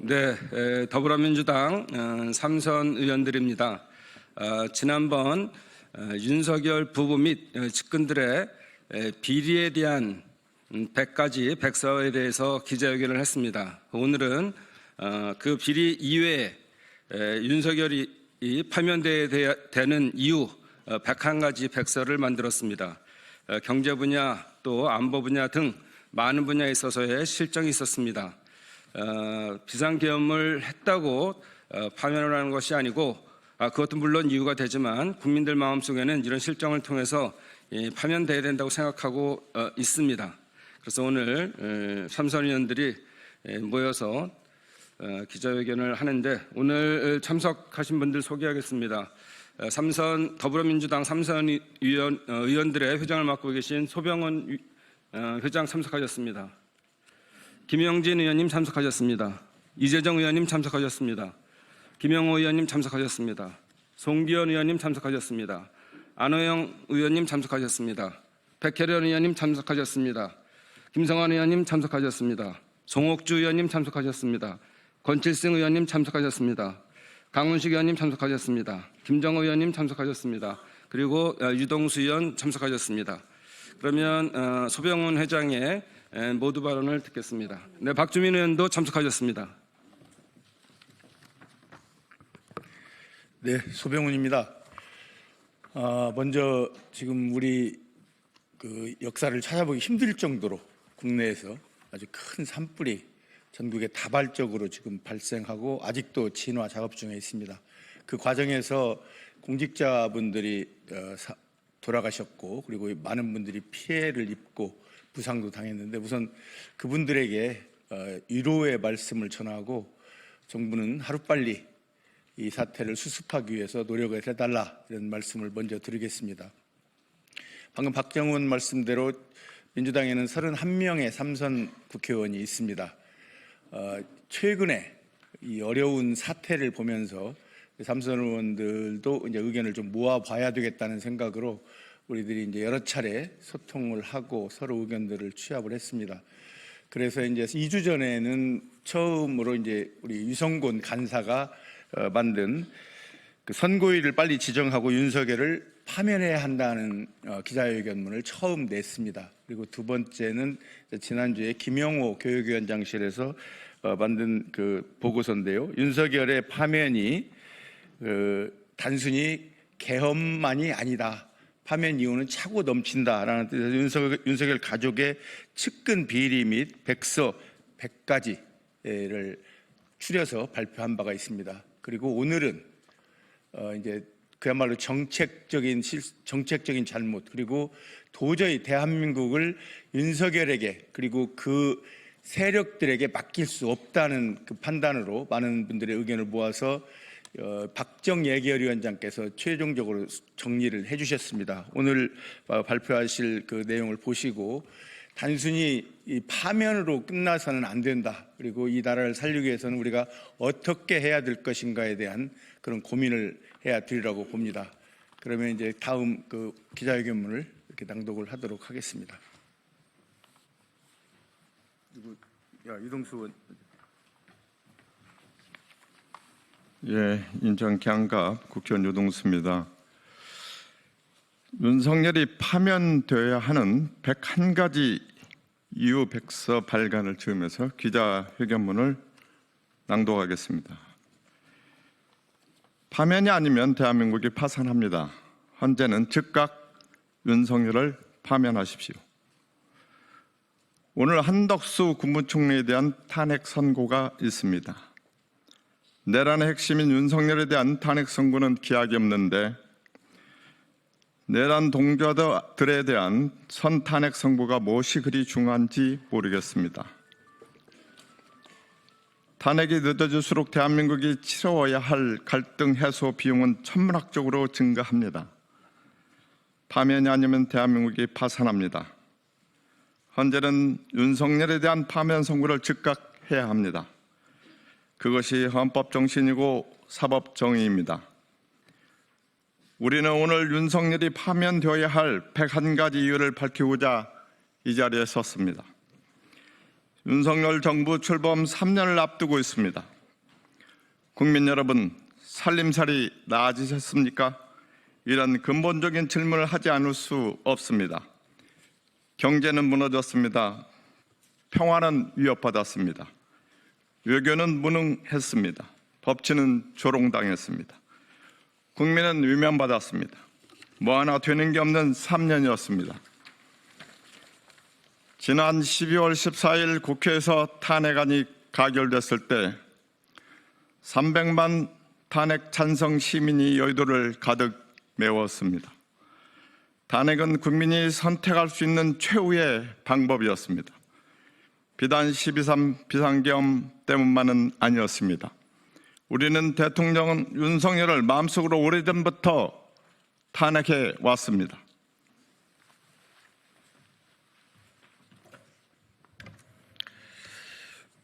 네, 더불어민주당 삼선 의원들입니다. 지난번 윤석열 부부 및 측근들의 비리에 대한 100가지 백서에 대해서 기자회견을 했습니다. 오늘은 그 비리 이외에 윤석열이 파면되는 이유 101가지 백서를 만들었습니다. 경제 분야 또 안보 분야 등 많은 분야에 있어서의 실정이 있었습니다. 비상계엄을 했다고 파면을 하는 것이 아니고 그것도 물론 이유가 되지만 국민들 마음속에는 이런 실정을 통해서 파면돼야 된다고 생각하고 있습니다. 그래서 오늘 삼선 의원들이 모여서 기자회견을 하는데 오늘 참석하신 분들 소개하겠습니다. 더불어민주당 삼선 의원들의 회장을 맡고 계신 소병원 회장 참석하셨습니다. 김영진 의원님 참석하셨습니다. 이재정 의원님 참석하셨습니다. 김영호 의원님 참석하셨습니다. 송기현 의원님 참석하셨습니다. 안호영 의원님 참석하셨습니다. 백혜련 의원님 참석하셨습니다. 김성환 의원님 참석하셨습니다. 송옥주 의원님 참석하셨습니다. 권칠승 의원님 참석하셨습니다. 강훈식 의원님 참석하셨습니다. 김정호 의원님 참석하셨습니다. 그리고 유동수 의원 참석하셨습니다. 그러면 소병훈 회장의 모두 발언을 듣겠습니다. 네, 박주민 의원도 참석하셨습니다. 네, 소병훈입니다. 먼저 지금 우리 역사를 찾아보기 힘들 정도로 국내에서 아주 큰 산불이 전국에 다발적으로 지금 발생하고 아직도 진화 작업 중에 있습니다. 그 과정에서 공직자분들이 돌아가셨고 그리고 많은 분들이 피해를 입고 부상도 당했는데 우선 그분들에게 위로의 말씀을 전하고 정부는 하루빨리 이 사태를 수습하기 위해서 노력을 해달라 이런 말씀을 먼저 드리겠습니다. 방금 박정훈 말씀대로 민주당에는 31명의 삼선 국회의원이 있습니다. 최근에 이 어려운 사태를 보면서 삼선 의원들도 이제 의견을 좀 모아봐야 되겠다는 생각으로 우리들이 이제 여러 차례 소통을 하고 서로 의견들을 취합을 했습니다. 그래서 이제 2주 전에는 처음으로 이제 우리 유성곤 간사가 만든 그 선고일을 빨리 지정하고 윤석열을 파면해야 한다는 기자회견문을 처음 냈습니다. 그리고 두 번째는 지난주에 김영호 교육위원장실에서 만든 그 보고서인데요. 윤석열의 파면이 단순히 계엄만이 아니다. 파면 이유는 차고 넘친다라는 뜻에서 윤석열 가족의 측근 비리 및 백서 100가지를 추려서 발표한 바가 있습니다. 그리고 오늘은 이제 그야말로 정책적인 잘못 그리고 도저히 대한민국을 윤석열에게 그리고 그 세력들에게 맡길 수 없다는 그 판단으로 많은 분들의 의견을 모아서 박정 예결위원장께서 최종적으로 정리를 해주셨습니다. 오늘 발표하실 그 내용을 보시고 단순히 이 파면으로 끝나서는 안 된다. 그리고 이 나라를 살리기 위해서는 우리가 어떻게 해야 될 것인가에 대한 그런 고민을 해야 되리라고 봅니다. 그러면 이제 다음 그 기자회견문을 이렇게 낭독을 하도록 하겠습니다. 유동수 의원. 예, 인천 경갑 국회의원 유동수입니다. 윤석열이 파면되어야 하는 101가지 이유 백서 발간을 지으면서 기자회견문을 낭독하겠습니다. 파면이 아니면 대한민국이 파산합니다. 헌재는 즉각 윤석열을 파면하십시오. 오늘 한덕수 국무총리에 대한 탄핵 선고가 있습니다. 내란의 핵심인 윤석열에 대한 탄핵 선고는 기약이 없는데 내란 동조자들에 대한 선탄핵 선고가 무엇이 그리 중요한지 모르겠습니다. 탄핵이 늦어질수록 대한민국이 치러야 할 갈등 해소 비용은 천문학적으로 증가합니다. 파면이 아니면 대한민국이 파산합니다. 헌재는 윤석열에 대한 파면 선고를 즉각 해야 합니다. 그것이 헌법 정신이고 사법 정의입니다. 우리는 오늘 윤석열이 파면되어야 할 101가지 이유를 밝히고자 이 자리에 섰습니다. 윤석열 정부 출범 3년을 앞두고 있습니다. 국민 여러분, 살림살이 나아지셨습니까? 이런 근본적인 질문을 하지 않을 수 없습니다. 경제는 무너졌습니다. 평화는 위협받았습니다. 외교는 무능했습니다. 법치는 조롱당했습니다. 국민은 위면받았습니다. 뭐 하나 되는 게 없는 3년이었습니다. 지난 12월 14일 국회에서 탄핵안이 가결됐을 때 300만 탄핵 찬성 시민이 여의도를 가득 메웠습니다. 탄핵은 국민이 선택할 수 있는 최후의 방법이었습니다. 비단 12.3 비상계엄 때문만은 아니었습니다. 우리는 대통령 윤석열을 마음속으로 오래전부터 탄핵해 왔습니다.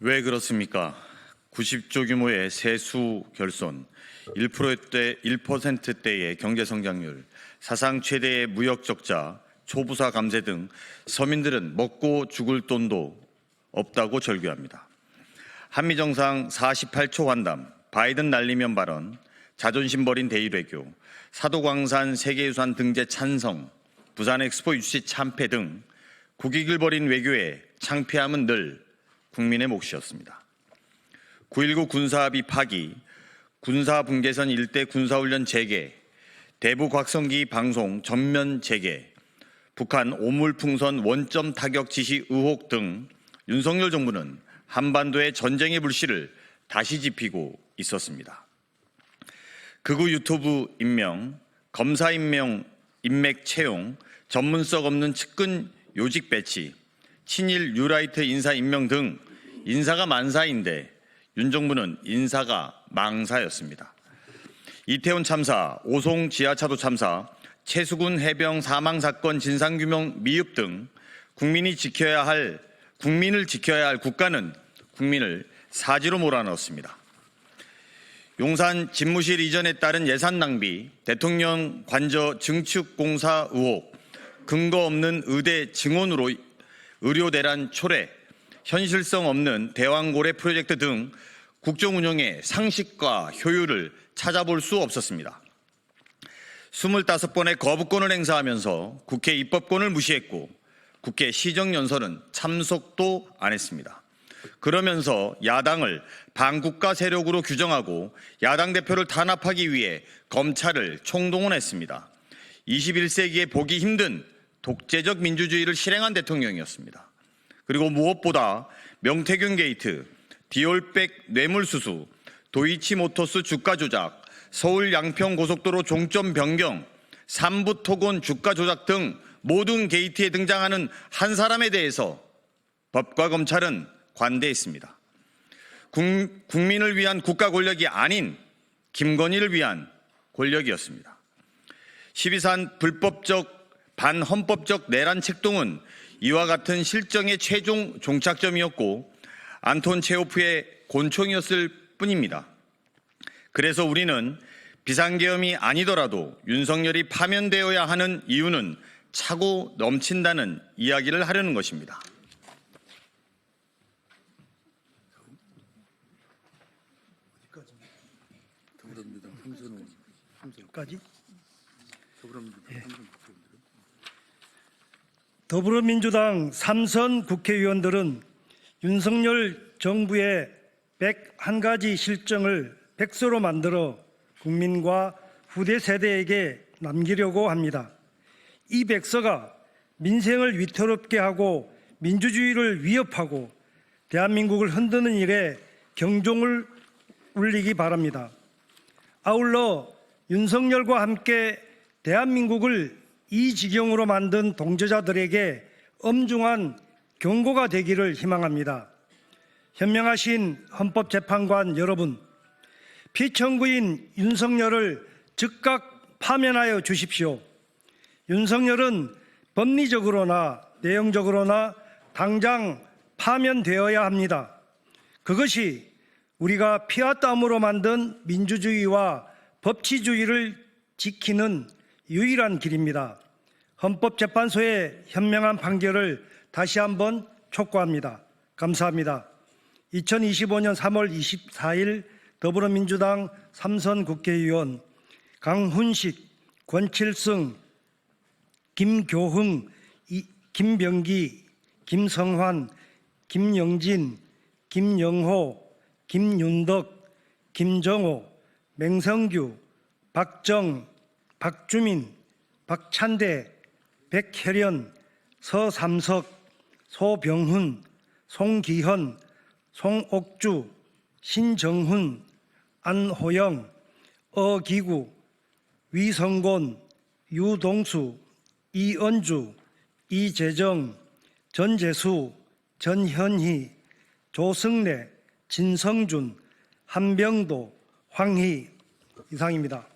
왜 그렇습니까? 90조 규모의 세수 결손, 1%대의 경제 성장률, 사상 최대의 무역 적자, 초부사 감세 등 서민들은 먹고 죽을 돈도 없다고 절규합니다. 한미 정상 48초 환담, 바이든 날리면 발언, 자존심 버린 대일 외교, 사도광산 세계유산 등재 찬성, 부산 엑스포 유치 참패 등 국익을 버린 외교에 창피함은 늘 국민의 몫이었습니다. 9.19 군사합의 파기, 군사분계선 일대 군사훈련 재개, 대북 확성기 방송 전면 재개, 북한 오물풍선 원점 타격 지시 의혹 등 윤석열 정부는 한반도의 전쟁의 불씨를 다시 지피고 있었습니다. 극우 유튜브 임명, 검사 임명, 인맥 채용, 전문성 없는 측근 요직 배치, 친일 뉴라이트 인사 임명 등 인사가 만사인데 윤 정부는 인사가 망사였습니다. 이태원 참사, 오송 지하차도 참사, 최수근 해병 사망 사건 진상규명 미흡 등 국민을 지켜야 할 국가는 국민을 사지로 몰아넣었습니다. 용산 집무실 이전에 따른 예산 낭비, 대통령 관저 증축 공사 의혹, 근거 없는 의대 증원으로 의료 대란 초래, 현실성 없는 대왕고래 프로젝트 등 국정 운영의 상식과 효율을 찾아볼 수 없었습니다. 25번의 거부권을 행사하면서 국회 입법권을 무시했고 국회 시정연설은 참석도 안 했습니다. 그러면서 야당을 반국가 세력으로 규정하고 야당 대표를 탄압하기 위해 검찰을 총동원했습니다. 21세기에 보기 힘든 독재적 민주주의를 실행한 대통령이었습니다. 그리고 무엇보다 명태균 게이트, 디올백 뇌물수수, 도이치모터스 주가 조작, 서울 양평 고속도로 종점 변경, 삼부토건 주가 조작 등 모든 게이트에 등장하는 한 사람에 대해서 법과 검찰은 관대했습니다. 국민을 위한 국가 권력이 아닌 김건희를 위한 권력이었습니다. 12산 불법적 반헌법적 내란 책동은 이와 같은 실정의 최종 종착점이었고 안톤 체호프의 곤총이었을 뿐입니다. 그래서 우리는 비상계엄이 아니더라도 윤석열이 파면되어야 하는 이유는 차고 넘친다는 이야기를 하려는 것입니다. 더불어민주당 3선 국회의원들은 윤석열 정부의 101가지 실정을 백서로 만들어 국민과 후대 세대에게 남기려고 합니다. 이 백서가 민생을 위태롭게 하고 민주주의를 위협하고 대한민국을 흔드는 일에 경종을 울리기 바랍니다. 아울러 윤석열과 함께 대한민국을 이 지경으로 만든 동조자들에게 엄중한 경고가 되기를 희망합니다. 현명하신 헌법재판관 여러분, 피청구인 윤석열을 즉각 파면하여 주십시오. 윤석열은 법리적으로나 내용적으로나 당장 파면되어야 합니다. 그것이 우리가 피와 땀으로 만든 민주주의와 법치주의를 지키는 유일한 길입니다. 헌법재판소의 현명한 판결을 다시 한번 촉구합니다. 감사합니다. 2025년 3월 24일 더불어민주당 삼선 국회의원, 강훈식, 권칠승, 김교흥, 김병기, 김성환, 김영진, 김영호, 김윤덕, 김정호, 맹성규, 박정, 박주민, 박찬대, 백혜련, 서삼석, 소병훈, 송기현, 송옥주, 신정훈, 안호영, 어기구, 위성곤, 유동수, 이은주, 이재정, 전재수, 전현희, 조승래, 진성준, 한병도, 황희 이상입니다.